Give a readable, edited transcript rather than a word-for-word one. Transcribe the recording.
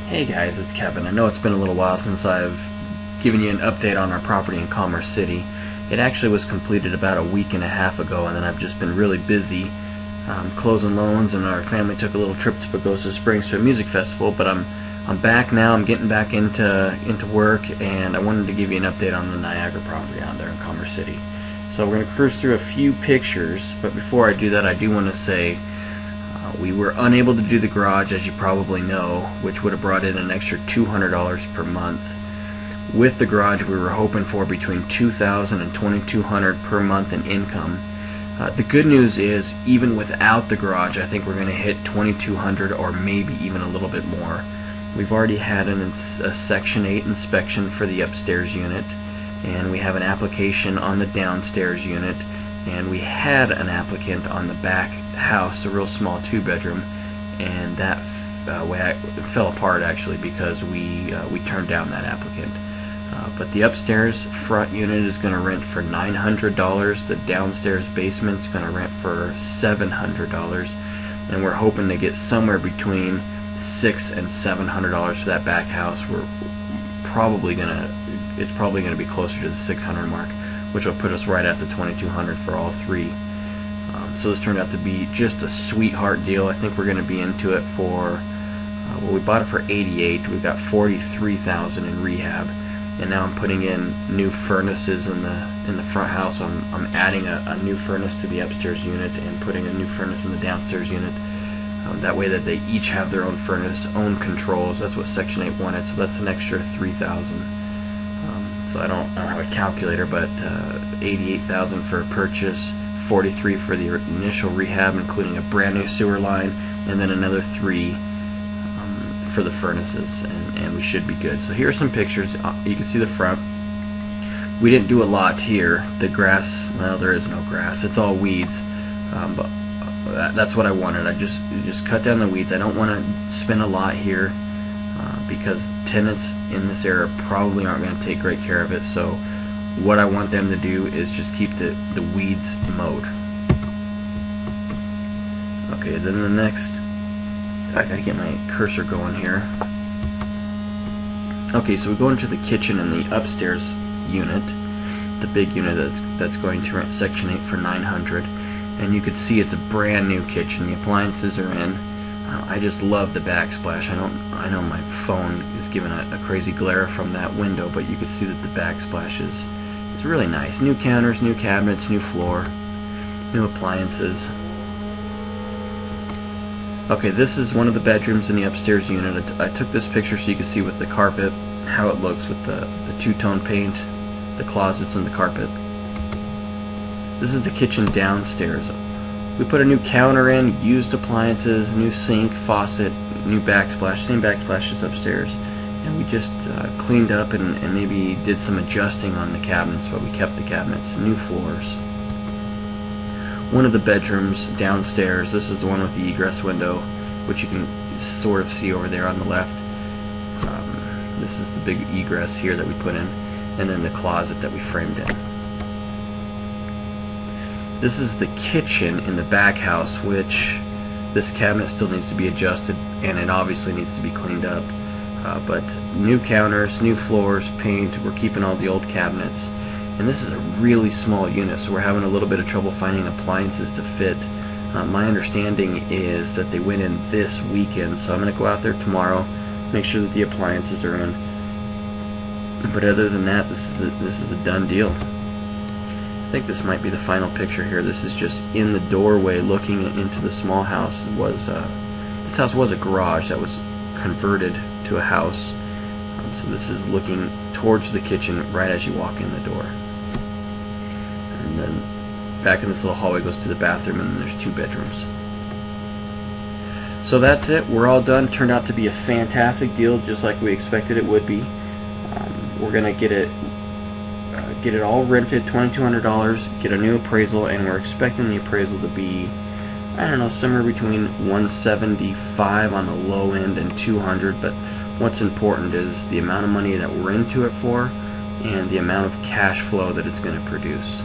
Hey guys, it's Kevin. I know it's been a little while since I've given you an update on our property in Commerce City. It actually was completed about a week and a half ago, and then I've just been really busy closing loans, and our family took a little trip to Pagosa Springs to a music festival. But I'm back now. I'm getting back into work, and I wanted to give you an update on the Niagara property out there in Commerce City. So we're going to cruise through a few pictures, but before I do that, I do want to say we were unable to do the garage, as you probably know, which would have brought in an extra $200 per month. With the garage, we were hoping for between $2,000 and $2,200 per month in income. The good news is, even without the garage, I think we're going to hit $2,200 or maybe even a little bit more. We've already had a Section 8 inspection for the upstairs unit, and we have an application on the downstairs unit, and we had an applicant on the back house, a real small 2-bedroom, and that fell apart actually because we turned down that applicant. But the upstairs front unit is going to rent for $900. The downstairs basement is going to rent for $700, and we're hoping to get somewhere between $600 and $700 for that back house. It's probably gonna be closer to the $600 mark, which will put us right at the $2,200 for all three. So this turned out to be just a sweetheart deal. I think we're going to be into it for, well, we bought it for $88,000. We got $43,000 in rehab, and now I'm putting in new furnaces in the front house. I'm adding a new furnace to the upstairs unit and putting a new furnace in the downstairs unit. That way that they each have their own furnace, own controls. That's what Section 8 wanted, so that's an extra $3,000. So I don't have a calculator, but $88,000 for a purchase, $43,000 for the initial rehab, including a brand new sewer line, and then another $3,000 for the furnaces, and we should be good. So here are some pictures. You can see the front. We didn't do a lot here. The grass, well, there is no grass. It's all weeds, but that's what I wanted. I just cut down the weeds. I don't want to spend a lot here because tenants in this area probably aren't going to take great care of it. So what I want them to do is just keep the weeds mowed. Okay, then the next, I gotta get my cursor going here. Okay, so we go into the kitchen in the upstairs unit, the big unit that's going to rent Section 8 for $900, and you can see it's a brand new kitchen. The appliances are in. I just love the backsplash. I know my phone is giving a crazy glare from that window, but you can see that the backsplash is really nice. New counters, new cabinets, new floor, new appliances. Okay, this is one of the bedrooms in the upstairs unit. I took this picture so you can see with the carpet how it looks with the two-tone paint, the closets, and the carpet. This is the kitchen downstairs. We put a new counter in, used appliances, new sink, faucet, new backsplash, same backsplash as upstairs. And we just cleaned up and maybe did some adjusting on the cabinets, but we kept the cabinets. New floors. One of the bedrooms downstairs, this is the one with the egress window, which you can sort of see over there on the left. This is the big egress here that we put in, and then the closet that we framed in. This is the kitchen in the back house, which this cabinet still needs to be adjusted, and it obviously needs to be cleaned up. But new counters, new floors, paint. We're keeping all the old cabinets. And this is a really small unit, so we're having a little bit of trouble finding appliances to fit. My understanding is that they went in this weekend, so I'm going to go out there tomorrow, make sure that the appliances are in. But other than that, this is a done deal. I think this might be the final picture here. This is just in the doorway looking into the small house. This house was a garage that was converted to a house. So this is looking towards the kitchen right as you walk in the door. And then back in this little hallway goes to the bathroom, and then there's 2 bedrooms. So that's it. We're all done. Turned out to be a fantastic deal, just like we expected it would be. We're gonna get it all rented, $2,200, get a new appraisal, and we're expecting the appraisal to be, I don't know, somewhere between $175 on the low end and $200. But what's important is the amount of money that we're into it for and the amount of cash flow that it's going to produce.